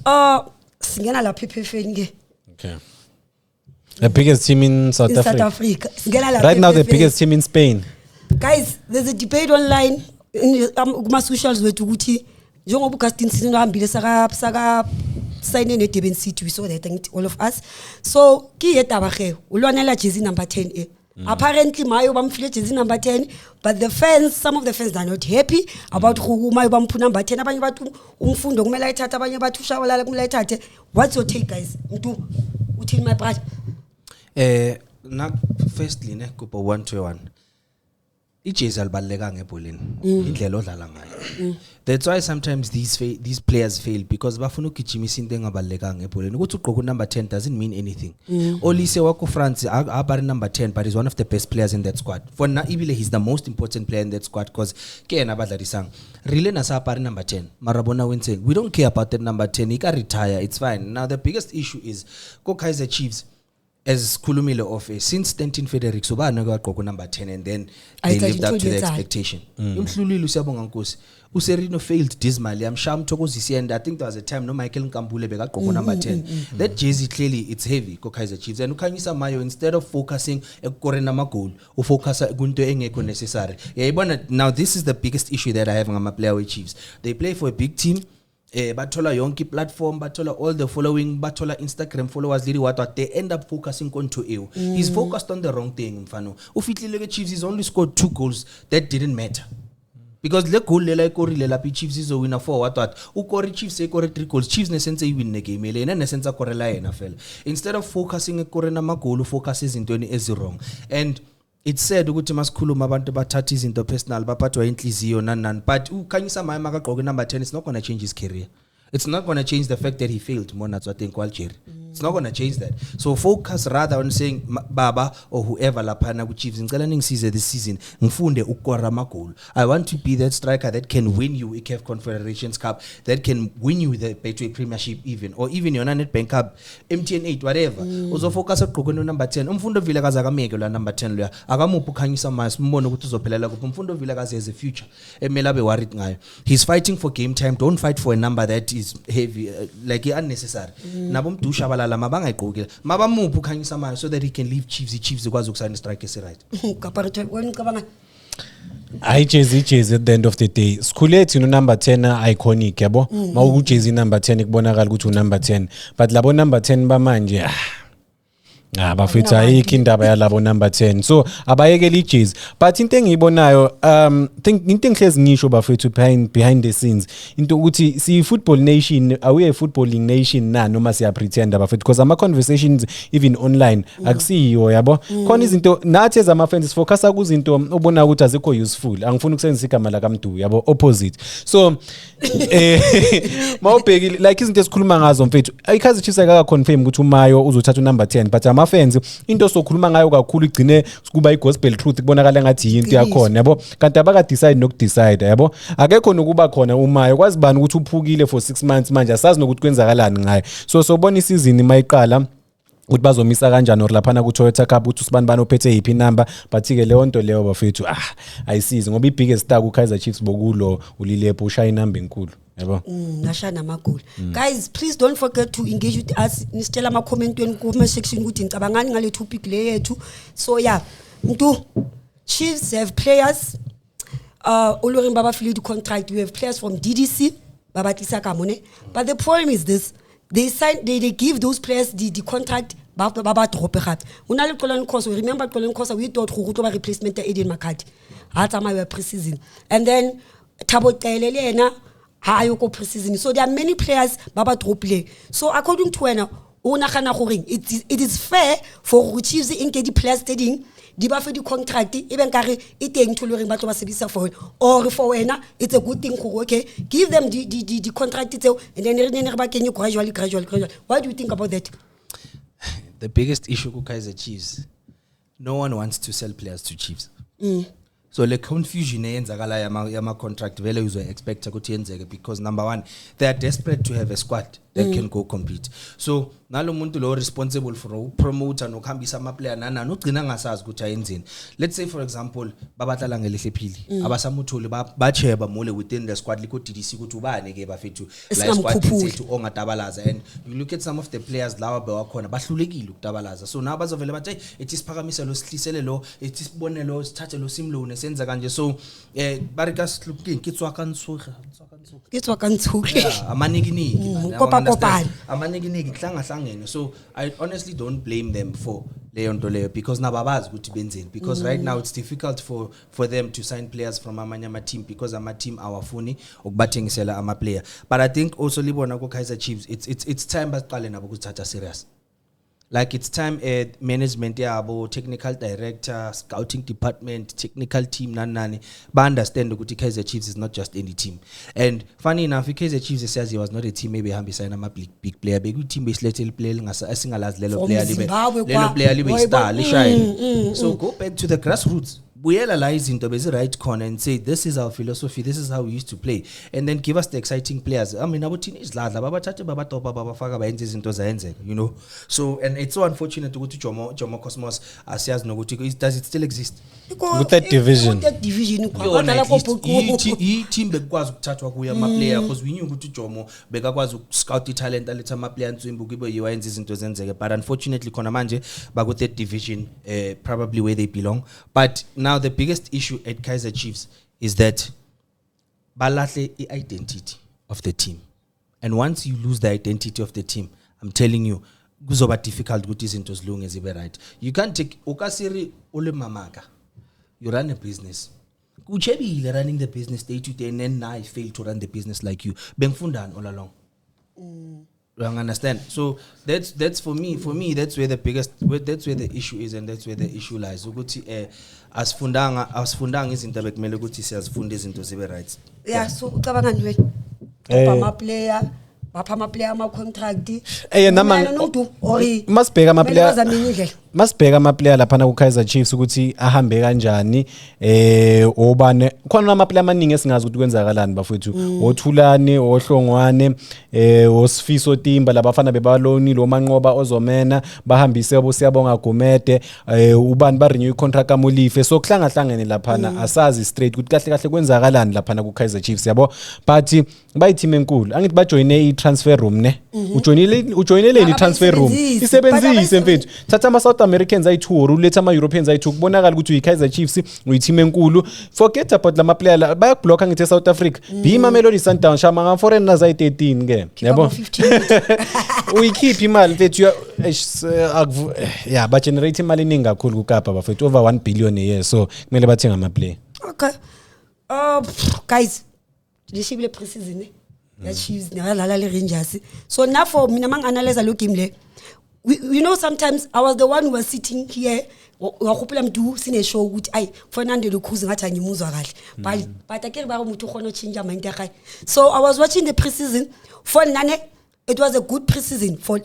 Singena la PPFN ke. Okay. The biggest team in South Africa. Right now, the biggest team in Spain. Guys, there's a debate online in my socials where to guti. Jongo Bukastin Sino Ambile Saga signing a Deben City. We saw that, I think, all of us. So, Ki Etabahe, Ulwanela Jezi number 10. Apparently, Mayo Bam File Jezi number 10, but the fans, some of the fans are not happy about who Mayo Bam Pu number 10. Abanyabatu Umfundo Melaita, Abanyabatu Shawala Melaita. What's your take, guys? Util my brother. Firstly, ne kupa 1-1. Ijezi alibaleka ngebholeni indlela odlala ngayo. That's why sometimes these players fail because bafuna ukugijimisa into engabaleka ngebholeni. Ukuthi ugqoka number 10 doesn't mean anything. Olise wako France abari number 10 but he's one of the best players in that squad. For now ibile he's the most important player in that squad because ke yena abadlalisang. Rile nasa abari number 10. Marabona went we don't care about that number 10. He can retire. It's fine. Now the biggest issue is go Kaizer Chiefs. As Kulumile of since Stanton Frederick so got number 10 and then they lived up to the expectation. Umhlulile usiyabonga Nkosi. Userino failed dismally. I'm sure Mthokozisi and I think there was a time no Michael Nkambule got number 10. That jersey clearly it's heavy go Kaizer Chiefs and Ukanyisa Mayo instead of focusing ekorena magol u focus gunto engekho necessary. Now this is the biggest issue that I have on my player with Chiefs. They play for a big team. Batola Yonki platform, Batola all the following, Batola Instagram followers, what they end up focusing on to you. He's focused on the wrong thing, Mfano. Ufitli Chiefs has only scored 2 goals that didn't matter. Because the goal lela ikori lela pi Chiefs is a winner for what ukori Chiefs ikori 3 goals Chiefs nesense win the game ele na nesense korela yena fela. Instead of focusing ekorena magolu focuses into any is wrong. And it's said ukuthi masikhuluma abantu bathatha izinto personal baphathwa inhliziyo nan but ukhanyisa maye makagqoke number 10 it's not going to change his career. It's not going to change the fact that he failed more that's what I think Walcheri. It's not going to change that. So focus rather on saying Baba or whoever lapana with Chiefs ngicela ningisize this season ngifunde ukora magoli. I want to be that striker that can win you ICAF Confederations Cup, that can win you the Betway Premiership even or even your Nedbank Cup, MTN 8 whatever. Also focus ugqoke no number 10. Umfundo Vilakazi akameke la number 10 lo. Akamupha ukhanyisa mas umbone ukuthi uzophelela kuphi. Umfundo Vilakazi has a future. Emela be worried ngayo. He's fighting for game time. Don't fight for a number that is heavy like unnecessary. Nabo mdusha balala mabanga igqokile. Mabamupha ukhanyisa mayo so that he can leave Chiefs ikwazi ukusign strike esi right. Kaparethe wena ngicabanga I Jezi at the end of the day. Skulet number 10 iconic yabo. Mawu Jezi number 10 kubonakala ukuthi number 10. But labo number 10 bamanje bafethu ayikho indaba yalabo number 10 so abayekela ijezi but into engiyibonayo into engihlezi ngisho bafethu behind the scenes into ukuthi si football nation we a footballing nation noma siya pretend bafethu because ama conversations even online akusiyo yabo khona izinto nathi as ama fans focusa kuzinto obona ukuthi azikho useful angifuni ukusebenzisa igama la kaMdu yabo opposite so mawubheki like izinto esikhuluma ngazo mfethu iKaizer Chiefs akaka confirm ukuthi uMayo uzothatha number 10 but ama fans into sokhuluma ngayo kakhulu igcine kuba igospel truth kubonakala ngathi into yakhona yabo kanti abaka decide nokudecide yabo akekho nokuba khona uMayo kwazi bani ukuthi uphukile for 6 months manje asazi nokuthi kwenzakalani ngayo so sobona isizini mayiqala ukuthi bazomisa kanjani or laphana ku Toyota Cup uthi usibani bani ophethe yipi number but ke leyo nto leyo bafethu ayisizi ngoba ibiggest star ku Kaizer Chiefs bokulo ulilepho ushaya inamba enkulu yabo ngashana amagoli guys please don't forget to engage with us nisitela ama comment wenu ku comment section ukuthi ngicabangani ngale topic le yethu so yeah Chiefs have players Oloring Baba filled the contract we have players from DDC Baba Tlisa Kamone but the problem is this they give those players the contract Baba drop gape una le Xolani Khosa remember Xolani Khosa we thought go tlo ba replacement ya Eden Makati ha tsamaya pre-season and then Thabo Cele le yena hayo ko pre-season so there are many players baba drop play so according to wena o nagana gore it is fair for Chiefs inke di players teding di ba fe di contract even kare e teng tholoreng ba tlo ba sebisa for or for wena it's a good thing gore okay give them the contract tseo and then re ba kenye gradually what do you think about that? The biggest issue ku Kaizer Chiefs, no one wants to sell players to Chiefs. So the confusion eyenzakala yama contract vele uzwe expect ukuthi yenzeke because number one they are desperate to have a squad that can go compete. So nalo muntu lo responsible for promoter nokuhambisa ama player nana ugcina ngasazi ukuthi ayenzeni. Let's say for example babathala ngelihle phili abasamuthuli bacheba mole within the squad liko DDC ukuthi ubani ke bafethu la squad sethu ongatabalaza, and you look at some of the players lawa bewakhona bahlulekile ukutabalaza. So now bazovele bathi ethi siphakamisa lo sihlisele lo ethi sibone lo sithathe lo simlo nesenza kanje. So barika sihlupking kitswa kantsuga amaniki kopa amaniki hlanga. So I honestly don't blame them for leyo nto leyo because nababazi ukuthi benzeni, because right now it's difficult for them to sign players from amanye ama team because ama team awafuni ukubathengisela ama player. But I think also libona ko Kaizer Chiefs it's time baqale nabo ukuthatha serious. Like it's time management yabo, technical director, scouting department, technical team nani ba understand ukuthi Kaizer Chiefs is not just any team. And funny enough, Kaizer Chiefs says he was not a team maybe hambisa na big player big team besilethele player asingalazi lelo player libe star lishine. So go back to the grassroots. Buyela la izinto bezi right corner and say this is our philosophy, this is how we used to play, and then give us the exciting players. I mean abo teenage ladla babathathe babatopa babafaka bayenze izinto zayenzeka, you know. So and it's so unfortunate ukuthi Jomo Cosmos asiyazi nokuthi does it still exist with that division i team bekwazi ukuthathwa kuya ama player because we knew ukuthi Jomo bekakwazi ukuscout i talent aletha ama player ntswimbu kube yiwayenza izinto zenzeke, but unfortunately khona manje ba ku that division probably where they belong. But now the biggest issue at Kaizer Chiefs is that balahle identity of the team, and once you lose the identity of the team, I'm telling you kuzoba difficult ukuthi izinto zilunge zibe right. You can't take okasiri ole mamaka, you run a business kuchebile running the business day to day, and then I fail to run the business like you bengfundani all along. You understand? So that's for me that's where the issue is, and that's where the issue lies. Ukuthi asifundanga izinto bekumele ukuthi siyazifunda izinto zibe right. Yeah, so ucabanga nje ama player bapha ama player ama contract masibheka ama player lapha na ku Kaizer Chiefs ukuthi ahambe kanjani, obane khona ama player amaningi esingazi ukuthi kwenzakalani bafethu, othulane ohlongwane osifiso Timba labafana bebaloni lo manqoba ozomena bahambise obusiyabonga Gumede, ubani ba renew contract kaMolife. So kuhlangahlangene lapha na asazi straight ukuthi kahle kahle kwenzakalani lapha na ku Kaizer Chiefs yabo, but bayi team enkulu angithi ba join i transfer room ne ujoinele i transfer room isebenzise mfethu, thatha ama South Americans ayi2 uletha ama Europeans ayi2 kubonakala ukuthi uyiKaizer Chiefs uyiteam enkulu. Forget about lama player bayakublocka ngithi South Africa be Mamelodi Sundowns shama nga foreigners ayi13 ke yabo uyikhipha imali mfethu yeah ba generate imali eningi kakhulu kuKapa bafethu over 1 billion a year, so kumele bathenga ama player. Okay, guys lishibile preseason ya Chiefs nalala le Rangers. So now for mina manganalyze lo game le, you know sometimes I was the one who was sitting here wakupela mdu sine show ukuthi ay Fernando Lukuzi ngathi angimuzwa kahle but akere ba umuntu khona change mind yakhe. So I was watching the preseason for nane, it was a good preseason for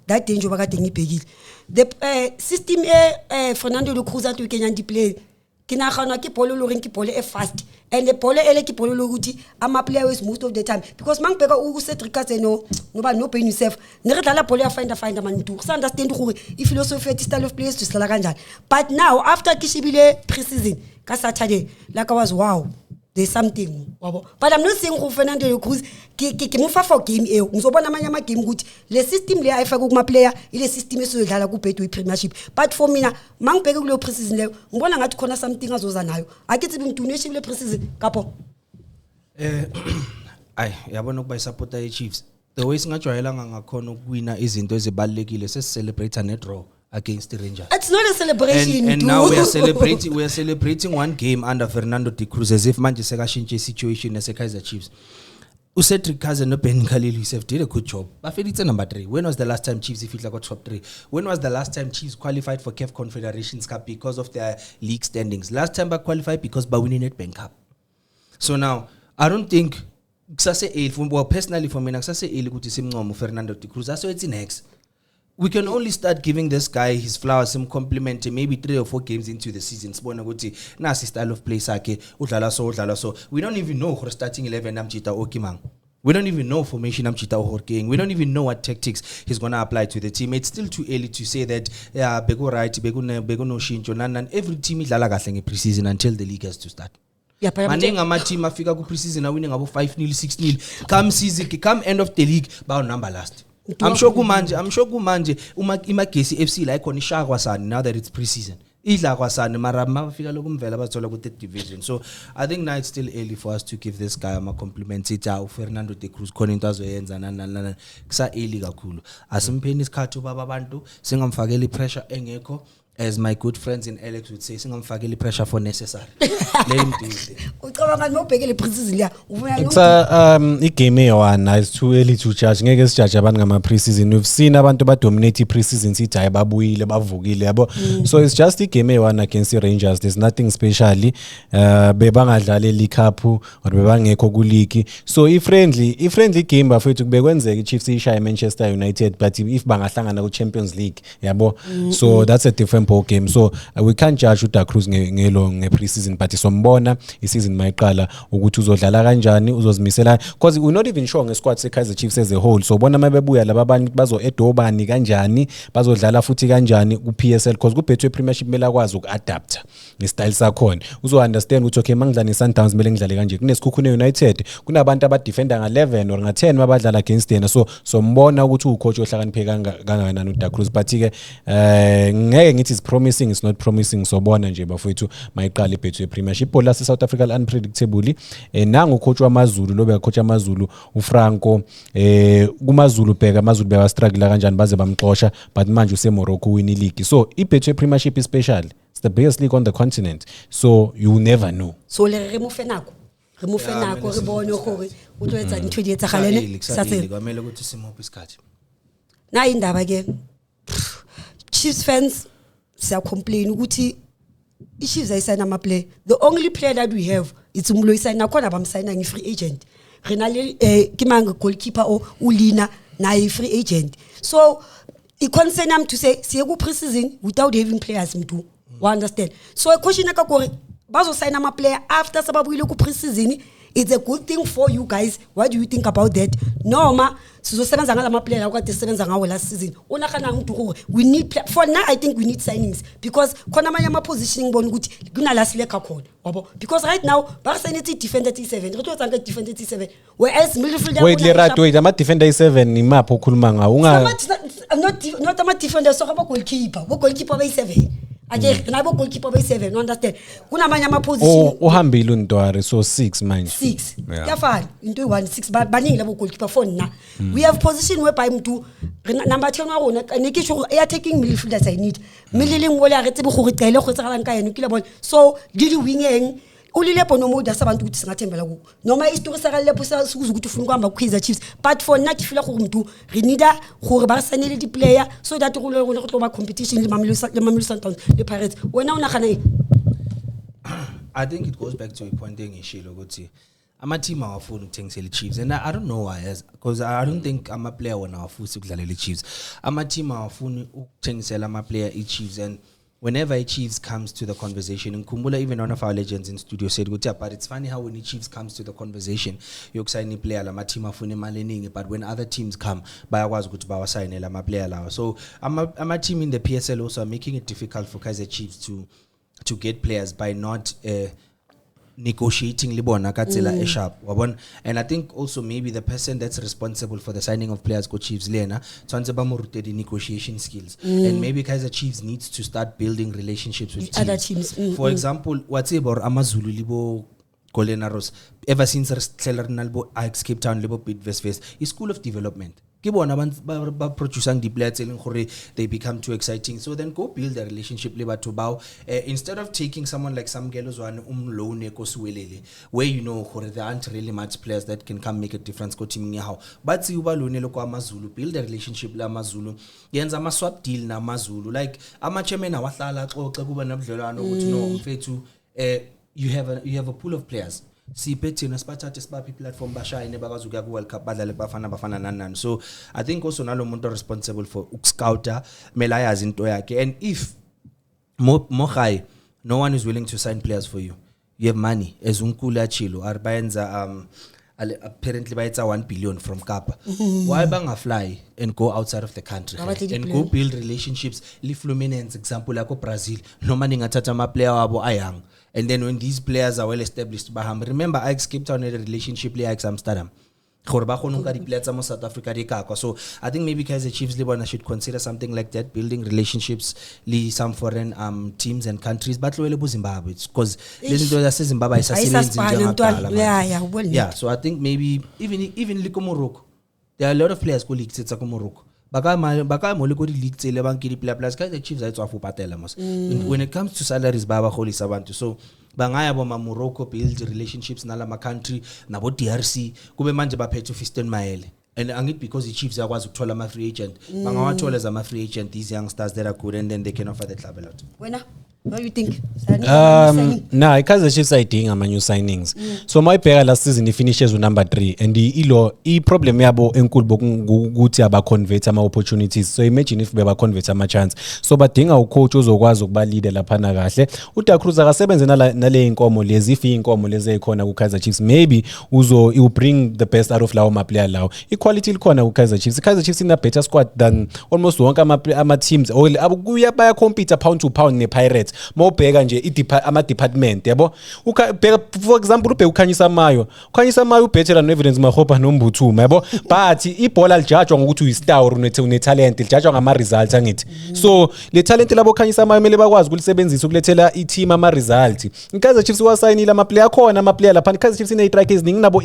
that danger bakade ngibhekile the system Fernando Lukuzi athi Kenya ndi play kina khana ke bolo lo reng ke bolo e fast, and the bolo ele ke bolo lo ukuthi ama players most of the time because mangibheka u Cedric Kazeno ngoba no pain yourself ne re dlala bolo ya find man to understand gore I philosophy style of players to sala kanjani. But now after kishibile preseason ka Saturday like I was wow there's something wabo, but I'm not saying go Fernando Cruz ke mufa for game e ngizobona amanye ama game ukuthi le system le ayifaka kuma player ile system esizodlala ku Betway Premiership. But for mina mangibheke kulo preseason leyo ngibona ngathi khona something azoza nayo akithi bimtuneship le preseason kapo ay yabona ukuba support ay Chiefs the way singajwayelanga ngakhona ukuwina izinto ezibalekile sesicelebrate ne draw against the Rangers. It's not a celebration. And now we are celebrating one game under Fernando de Cruz as if manje sekashintshe situation as Kaizer Chiefs. Cedric Kazeno no Ben Khalil himself did a good job. But it's number 3. When was the last time Chiefs if got top 3? When was the last time Chiefs qualified for CAF Confederations Cup because of their league standings? Last time they qualified because by winning Nedbank Cup. So now I don't think personally for me Fernando de Cruz. So it's next. We can only start giving this guy his flowers, him complimenting maybe 3 or 4 games into the season. Nasi style of play sake, udlala so. We don't even know who starting 11 Namjita Okimang. We don't even know formation Amchita Horking. We don't even know what tactics he's going to apply to the team. It's still too early to say that bego right, bego no shinjo and every team is lala gahleng pre-season until the league has to start. Yeah, but Maninga ama team afika ku pre-season are winning about 5-0, 6-0. Come season, come end of the league, ba number last. I'm sure kumanje imagesi FC like on ishagwa sana now that it's pre-season. Idla kwasana mara mafika lokumvela bathola ku 3rd division. So I think now it's still early for us to give this guy a compliment Fernando de Cruz khona into azoyenza nana kusa early kakhulu. Asimpheni isikhathi ubaba abantu singamfakeli pressure engekho. As my good friends in Alex would say, singamfakeli pressure for necessary. Let him do it. Ucabanga nobhekele pre-season la. It's igame eyi-1 it's too early to judge. Ngeke sijudge abantu ngama pre-season. We've seen abantu ba dominate pre-season sithi hayi babuyile bavukile yabo. So it's just igame eyi-1 against the Rangers. There's nothing specially. Bebangadlala league cup or bebangekho ku league. So i-friendly game bafethu kubekwenzeka i-Chiefs ishaye Manchester United but if bangahlangana ku Champions League yabo. So that's a different ball game. So we can't judge uDa Cruz nge pre-season but sombona i-season mayiqala ukuthi uzodlala kanjani uzozimisela because we're not even sure nge-squad se-Kaizer Chiefs as a whole. So bona mabebuya laba abantu bazo-edobani kanjani bazodlala futhi kanjani ku-PSL because ku-Betway Premiership mele akwazi uku-adapta nge-style sakhona uzo-understand ukuthi okay mangidlala i-Sundowns mele ngidlale kanje kunesikhukhune United kunabantu abadefenda nga-11 or nga-10 mabadlala against yena so mbona ukuthi ucoach ohlakaniphe kangakanani uDa Cruz but ke ngeke ngithi is promising it's not promising sobona nje bafethu mayiqala iBetway Premiership la South Africa unpredictably nangu coach wamaZulu lobe coach wamaZulu uFranco kumaZulu bheka amaZulu beka struggle kanjani baze bamxosha but manje useMorocco win league so iBetway Premiership is special it's the biggest league on the continent so you never know so le remove nako re bone gore o tlo etsa ntwe di etsagalene satsele kwamele ukuthi simophe isikhathi na indaba ke Chiefs fans siya complain ukuthi i-Chiefs ayisayina ama player the only player that we have it's umlo isayina khona bamsayina ngi-free agent rena le ke manga goalkeeper o ulina na i-free agent so i-concern am to say siye ku pre-season without having players mntu understand so question ka gore bazo sign ama player after sababuyile ku pre-season it's a good thing for you guys what do you think about that noma sizosebenza ngalama player akade sisebenza ngawo last season unakhana ngithi gore we need for now I think we need signings because khona amanye ama positioning ngibona ukuthi kunala sileka khona wabo because right now ba sign it defender T7 re tlo tsanga defender T7 whereas midfielder wait ama defender i7 imapho okhuluma ngawo unga not ama defender so aba goalkeeper ba i7 aje nabo goalkeeper ba i7 understand kunamanye ama position uhambile uNtwari so 6 manje 6 yafana into 1 6 baningi labo goalkeeper 4 na we have position whereby mtu number 10 wa rona ne ke tshego ya taking midfielders I need milling wole re tsebe go qele go tsagala nka yena kile bona so di wingeng ulile bono moda sabantu ukuthi singathembela ku noma istory sa lepo sa sukuza ukuthi ufuna kuhamba kuKaizer Chiefs but for na ke feel gore mntu re need gore ba sanele di player so that go le go tlo ba competition le Mamelodi Sundowns le Pirates wena una gana I think it goes back to a point engishilo ukuthi ama team awafuna ukuthengisela Chiefs and I don't know why because I don't think ama player wona awafuna ukudlalela Chiefs ama team awafuna ukuthengisela ama player Chiefs and whenever a Chiefs comes to the conversation, and Kumbula, even one of our legends in studio said, but it's funny how when the Chiefs comes to the conversation, you sign a player, la team afune malening, but when other teams come, by was good to sign a player. So I'm a team in the PSL also making it difficult for Kaizer Chiefs to get players by not negotiating libona katsela sharp wabona and I think also maybe the person that's responsible for the signing of players go Chiefs lena tshwantse ba mo rute di negotiation skills and maybe Kaizer Chiefs needs to start building relationships with other teams for example watsebor amazulu libo Golden Arrows ever since Cleller Nalbo Cape Town libo Bidvest is school of development kibona ba producing the players telling gore they become too exciting so then go build a relationship le batho bao instead of taking someone like Samgelo Zwane umlone ko Siwelele where you know gore there aren't really much players that can come make a difference ko team ya how but si uba lone lo kwa AmaZulu build a relationship la AmaZulu yenza ama swap deal na AmaZulu like ama chairman awahlala xoxe kuba nabudlelwano ukuthi no mfethu you have a pool of players siphethe nasiphathathe sibaphi platform bashayine bakazuka ku World Cup badlale bafana nanani so I think also nalo muntu responsible for ukscouter mela yazi into yakhe and if more high no one is willing to sign players for you you have money as unkulu achilo arbayenza apparently by 1 billion from Kapa. Why banga fly and go outside of the country and go build relationships? Fluminense example like Brazil, no man ingathatha ama player wabo ayang. And then when these players are well established, baham. Remember Ajax Cape Town had a relationship with Ajax Amsterdam. So I think maybe Kaizer Chiefs should consider something like that, building relationships with some foreign teams and countries. But Zimbabwe, because Zimbabwe is yeah. So I think maybe even Liko Morocco, there are a lot of players who league sets Morocco. Baka moleko di league tsele bang ke di player plus Kaizer Chiefs a tswa fu patela mos. When it comes to salaries baba kholi sabantu, so bangaya bo Morocco build relationships nala ma country nabo DRC kube manje baphethe Fiston Maele, and angit because the Chiefs yakwazi ukuthola ama free agent bangawathola as ama free agent these youngsters that are good, and then they can offer the club a lot. What do you think? Nah, Kaizer Chiefs are doing ama new signings. So my player last season he finishes with number 3, and the problem yabo enkulu bokuthi aba convert ama opportunities. So imagine if beba convert ama chance. So badinga ucoach ozokwazi ukuba leader lapha na kahle. uDa Cruz akasebenze nale inkomo lezi, if inkomo lezi ekhona ku Kaizer Chiefs, maybe you bring the best out of lawo ma player lawo. Equality likhona ku Kaizer Chiefs. Kaizer Chiefs in a better squad than almost wonke ama teams. Kuya baya compete pound to pound ne Pirates. Mawubheka nje ama department yabo ubheka for example ukhanyisa mayo ubhetela no Evidence Mahopa nombuthuma yabo, but ibhola lijajwa ngokuthi uyistar une talent, lijajwa ngama results angithi. So le talent labo khanyisa mayo mele bakwazi ukulisebenzisa ukulethela i-team ama results. iKaizer Chiefs wasayinile ama player khona ama player lapha. iKaizer Chiefs ine strike eziningi nabo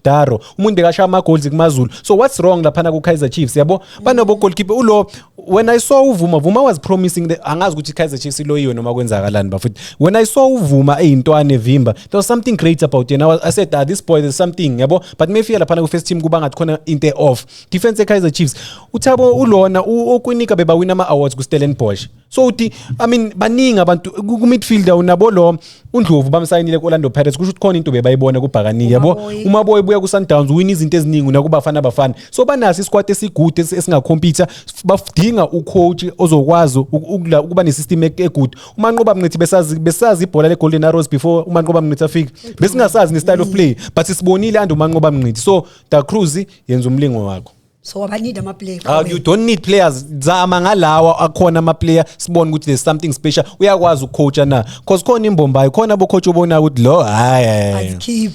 Daro umuntu bekasha ama goals kuMaZulu. So what's wrong lapha ku Kaizer Chiefs yabo? Banabo goalkeeper ulo. When I saw Vuma was promising the angazi ukuthi Kaizer Chiefs loyiwe noma kwenzakalani, but when I saw Vuma eyintwane Vimba, there was something great about him. I said this boy there's something yabo, but maybe lapha ku first team kuba ngathi khona into off. Defense Kaizer Chiefs uThabo ulona ukwinika beba win ama awards ku Stellenbosch. So I mean baningi abantu ku midfielder unabo lo uNdlovu bamsayinile ku Orlando Pirates, kusho ukuthi khona into bebayibona ku Bhakani yabo. Umaboy buya ku Sundowns win izinto eziningi nakubafana bafana. So banasi squad esigude esingacompete, bafdinga ucoach ozokwazi ukuba nesystem egood. uManqoba Mnqithi besazi ibhola le Golden Arrows before uManqoba Mnqithi afika, besingasazi ne style of play, but sisibonile ande uManqoba Mnqithi. So Da Cruz yenza umlingo wakho. So I need ama player. You don't need players. Zama ngalawa akhona ama player sibone ukuthi there's something special. Uyakwazi ucoacha na. Cause khona imbombayo, khona bo coach obona ukuthi lo hayi. Keep.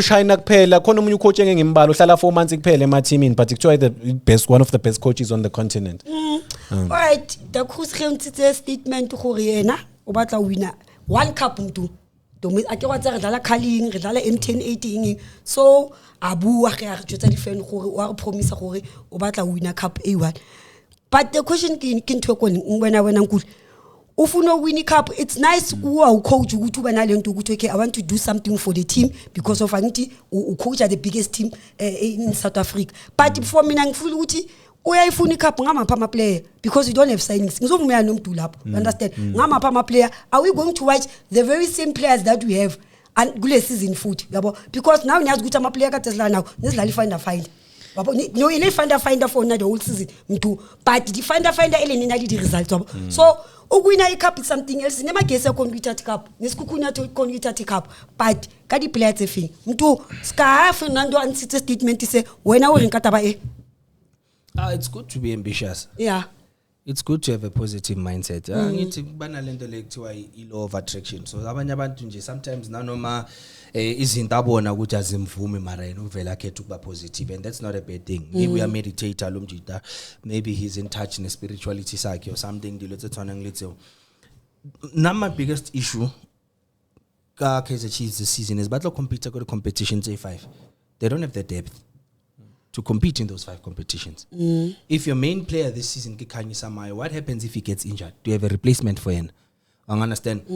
Shine kuphela. Khona umunye ucoach ngembalo uhlala 4 months kuphela ema teamini, but actually the best, one of the best coaches on the continent. All right, Da Cruz ge ntse statement gore yena o batla winner one cup mtu. Ake wa tsara dlala Carling, re dlala M10 18. So abu ge a re tshotsa di-fan gore o a re promise gore o batla win a cup A1. But the question ke ntwe kone wena nkulu ufuna win cup. It's nice u coach ukuthi uba nalento ukuthi okay I want to do something for the team because of angithi u coach at the biggest team in South Africa. But for mina ngifuna ukuthi uyayifuna icup ngamapha ama player because you don't have signings. Ngizovumela nomuntu lapho. Understand? Ngamapha ama player, are we going to watch the very same players that we have and kule season futhi yabo? Because now niyazi ukuthi ama player ka Tesla now nezidlala find yabo no ile find for na the whole season mntu, but the find ele nina di results yabo. So ukuwina icup is something else. Nema gese computer cup nesikukhunya to computer cup, but ka di players efing mntu ska Fernando ansitse statement ise wena o renkata ba it's good to be ambitious. Yeah. It's good to have a positive mindset. Ngithi banalento lekuthiwa i-law of attraction. So abanye abantu nje sometimes nanoma izinto abona ukuthi azimvume mara yena uvela akhetha ukuba positive, and that's not a bad thing. Maybe we are meditator lo mjita, maybe he's in touch in spirituality sakhe or something dilotse tswana ngilitse. My biggest issue ka Kaizer Chiefs this season is battle compete ko competitions A5. They don't have the depth to compete in those 5 competitions. If your main player this season Khanyisa Mayo, what happens if he gets injured? Do you have a replacement for him? I understand.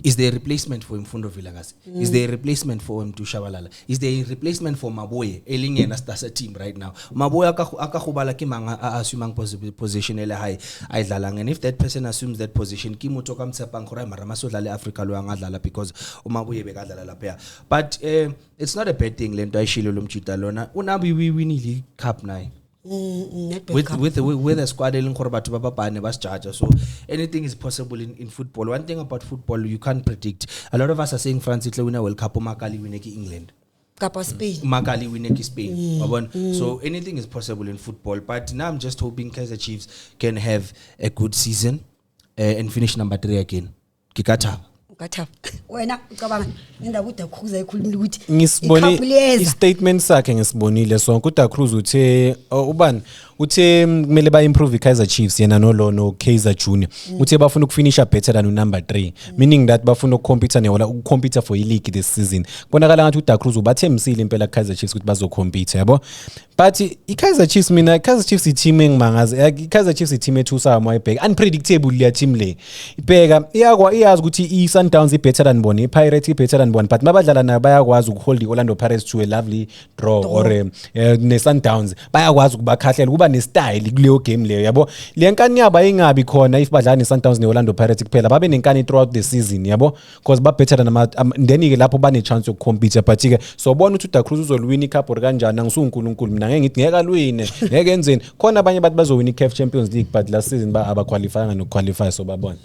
Is there a replacement for Mfundo Vilakazi? Is there a replacement for him to Shabalala? Is there a replacement for Maboye? Elingena as a team right now. Maboye akahubala kimanga assuming position ele high aidlalang, and if that person assumes that position, Kimutoka Mtsepangora Maramaso Dale Africa Luangadala because Maboye Begadala Lapea. But it's not a bad thing, Lento Ishilo Lumchitalona. Unabi we win the cup now. With the squad so anything is possible in football. One thing about football you can't predict. A lot of us are saying France will win a World Cup Makali win England. Kapa Spain. Magali winning Spain. So anything is possible in football. But now I'm just hoping Kaizer Chiefs can have a good season and finish number 3 again. Kikata. Ngathaba wena ucabanga indaba uDakruza ekhulumile ukuthi ngisibone istatement sakhe ngisibonile sonke uDakruza uthe ubani uthe kumele ba improve iKaizer Chiefs yena no Kaizer Junior uthe bafuna ukufinisha better than number 3 meaning that bafuna ukucompete nehola ukucompete for ileague this season bonakala ngathi uDakruza ubathembisile impela Kaizer Chiefs ukuthi bazocompete yabo but iKaizer Chiefs mina Kaizer Chiefs team engimangaze iKaizer Chiefs team ethusama wayibheka unpredictable le team le ibheka iyazi ukuthi Sundowns better than bona iPirates better than bona but mabadlala nayo bayakwazi ukuhold iOrlando Pirates to a lovely draw or ne Sundowns bayakwazi ukubakhahlela kuba ne style kuleyo game leyo yabo le nkani yaba ingabi khona if badlala ne Sundowns ne Orlando Pirates kuphela babe nenkani throughout the season yabo because ba better than then ke lapho bane chance yokucompete but ke so bona ukuthi uDakruza uzolwina icup or kanjani ngisunkulunkulu mina ngeke ngithi ngeke alwine ngeke enzeni khona abanye bathi bazowina iCAF Champions League but last season ba abaqualifyanga noqualify so babona